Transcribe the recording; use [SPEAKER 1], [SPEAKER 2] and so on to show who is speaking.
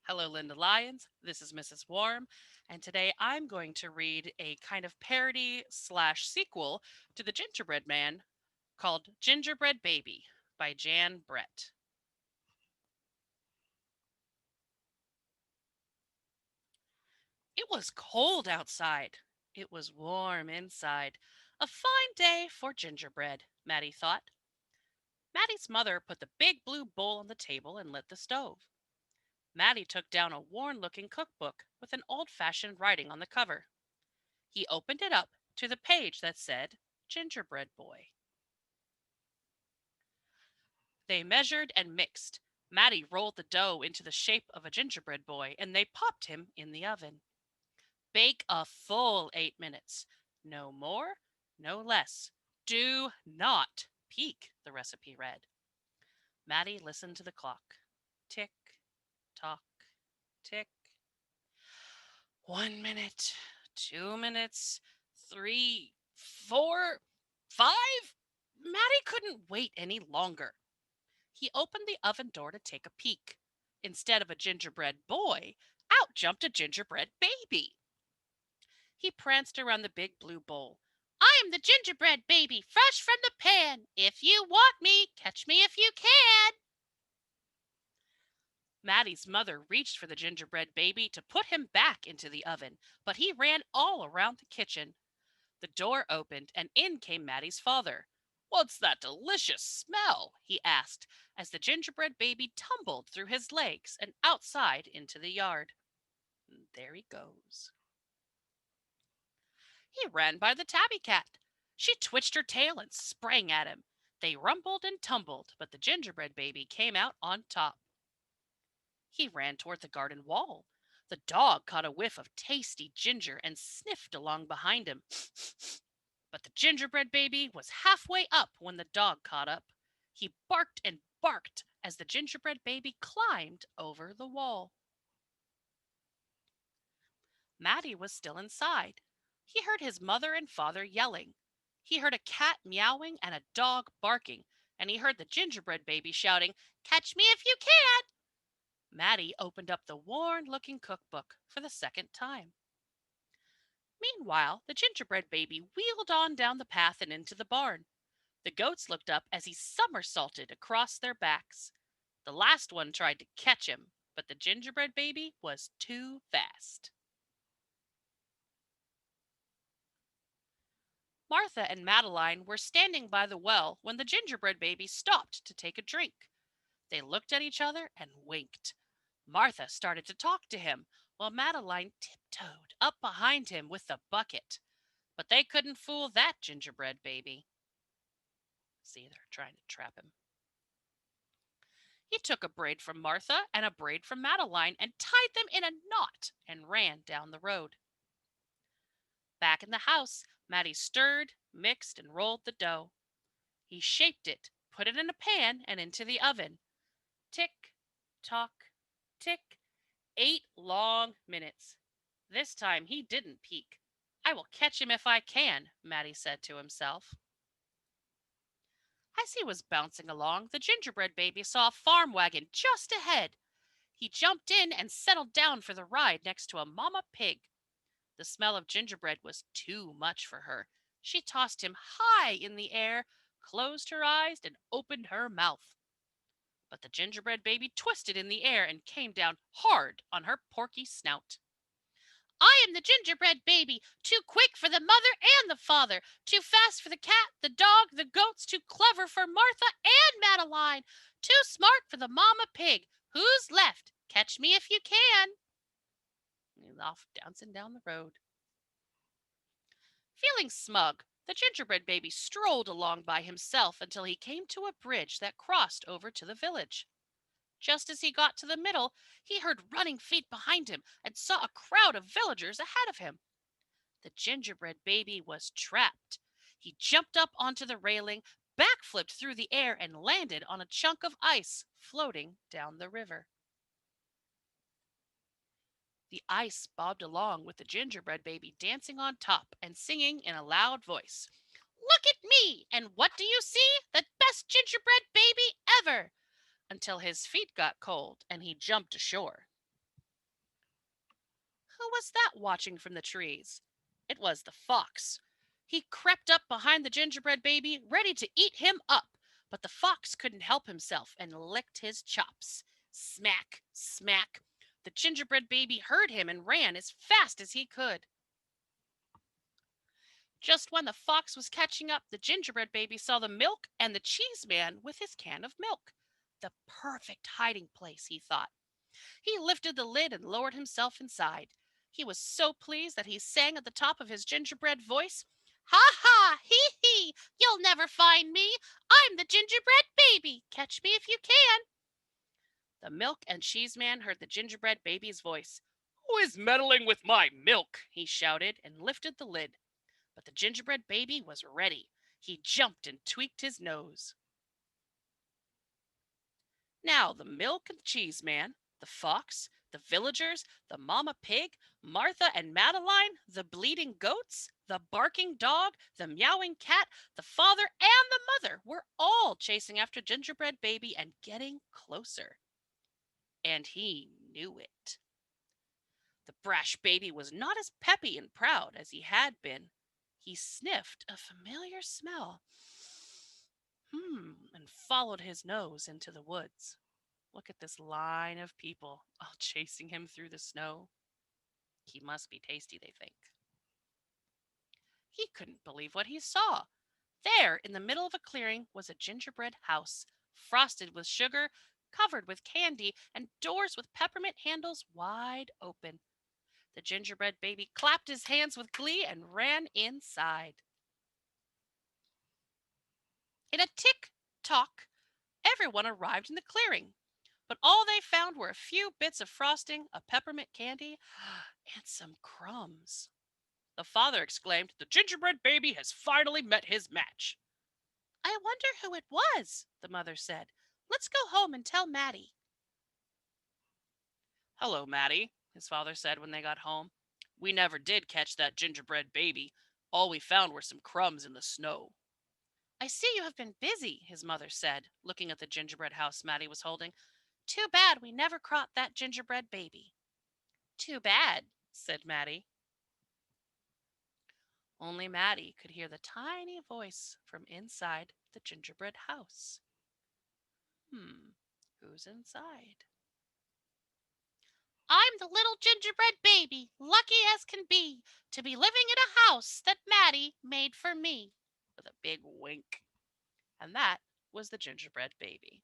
[SPEAKER 1] Hello, Linda Lyons. This is Mrs. Warm, and today I'm going to read a kind of parody slash sequel to The Gingerbread Man called Gingerbread Baby by Jan Brett. It was cold outside. It was warm inside. A fine day for gingerbread, Maddie thought. Maddie's mother put the big blue bowl on the table and lit the stove. Maddie took down a worn looking cookbook with an old fashioned writing on the cover. He opened it up to the page that said Gingerbread Boy. They measured and mixed. Maddie rolled the dough into the shape of a gingerbread boy and they popped him in the oven. Bake a full 8 minutes. No more, no less. Do not peek, the recipe read. Maddie listened to the clock. Tick, tock, tick. 1 minute, 2 minutes, three, four, five. Maddie couldn't wait any longer. He opened the oven door to take a peek. Instead of a gingerbread boy, out jumped a gingerbread baby. He pranced around the big blue bowl. I am the gingerbread baby, fresh from the pan. If you want me, catch me if you can. Maddie's mother reached for the gingerbread baby to put him back into the oven, but he ran all around the kitchen. The door opened, and in came Maddie's father. What's that delicious smell? He asked, as the gingerbread baby tumbled through his legs and outside into the yard. There he goes. He ran by the tabby cat. She twitched her tail and sprang at him. They rumbled and tumbled, but the gingerbread baby came out on top. He ran toward the garden wall. The dog caught a whiff of tasty ginger and sniffed along behind him. But the gingerbread baby was halfway up when the dog caught up. He barked and barked as the gingerbread baby climbed over the wall. Matty was still inside. He heard his mother and father yelling. He heard a cat meowing and a dog barking, and he heard the gingerbread baby shouting, Catch me if you can! Matty opened up the worn-looking cookbook for the second time. Meanwhile, the gingerbread baby wheeled on down the path and into the barn. The goats looked up as he somersaulted across their backs. The last one tried to catch him, but the gingerbread baby was too fast. Martha and Madeline were standing by the well when the gingerbread baby stopped to take a drink. They looked at each other and winked. Martha started to talk to him, while Madeline tiptoed up behind him with the bucket. But they couldn't fool that gingerbread baby. See, they're trying to trap him. He took a braid from Martha and a braid from Madeline and tied them in a knot and ran down the road. Back in the house, Matty stirred, mixed, and rolled the dough. He shaped it, put it in a pan, and into the oven. Tick, tock, tick. 8 long minutes. This time he didn't peek. I will catch him if I can, Matty said to himself. As he was bouncing along, the gingerbread baby saw a farm wagon just ahead. He jumped in and settled down for the ride next to a mama pig. The smell of gingerbread was too much for her. She tossed him high in the air, closed her eyes, and opened her mouth. But the gingerbread baby twisted in the air and came down hard on her porky snout. I am the gingerbread baby, too quick for the mother and the father, too fast for the cat, the dog, the goats, too clever for Martha and Madeline, too smart for the mama pig. Who's left? Catch me if you can. He's off dancing down the road. Feeling smug, the gingerbread baby strolled along by himself until he came to a bridge that crossed over to the village. Just as he got to the middle, he heard running feet behind him and saw a crowd of villagers ahead of him. The gingerbread baby was trapped. He jumped up onto the railing, backflipped through the air, and landed on a chunk of ice floating down the river. The ice bobbed along with the gingerbread baby dancing on top and singing in a loud voice. Look at me! And what do you see? The best gingerbread baby ever! Until his feet got cold and he jumped ashore. Who was that watching from the trees? It was the fox. He crept up behind the gingerbread baby, ready to eat him up, but the fox couldn't help himself and licked his chops. Smack, smack. The gingerbread baby heard him and ran as fast as he could. Just when the fox was catching up, the gingerbread baby saw the milk and the cheese man with his can of milk. The perfect hiding place, he thought. He lifted the lid and lowered himself inside. He was so pleased that he sang at the top of his gingerbread voice, "Ha ha! Hee hee! You'll never find me! I'm the gingerbread baby! Catch me if you can!" The milk and cheese man heard the gingerbread baby's voice. "Who is meddling with my milk?" he shouted and lifted the lid. But the gingerbread baby was ready. He jumped and tweaked his nose. Now the milk and cheese man, the fox, the villagers, the mama pig, Martha and Madeline, the bleating goats, the barking dog, the meowing cat, the father and the mother were all chasing after gingerbread baby and getting closer. And he knew it. The brash baby was not as peppy and proud as he had been. He sniffed a familiar smell, and followed his nose into the woods. Look at this line of people all chasing him through the snow. He must be tasty, they think. He couldn't believe what he saw. There, in the middle of a clearing, was a gingerbread house, frosted with sugar, covered with candy, and doors with peppermint handles wide open. The gingerbread baby clapped his hands with glee and ran inside. In a tick tock, everyone arrived in the clearing. But all they found were a few bits of frosting, a peppermint candy, and some crumbs. The father exclaimed, "The gingerbread baby has finally met his match." "I wonder who it was," the mother said. "Let's go home and tell Maddie." "Hello, Maddie," his father said when they got home. "We never did catch that gingerbread baby. All we found were some crumbs in the snow." "I see you have been busy," his mother said, looking at the gingerbread house Maddie was holding. "Too bad we never caught that gingerbread baby." "Too bad," said Maddie. Only Maddie could hear the tiny voice from inside the gingerbread house. Who's inside? "I'm the little gingerbread baby, lucky as can be, to be living in a house that Maddie made for me," with a big wink. And that was the gingerbread baby.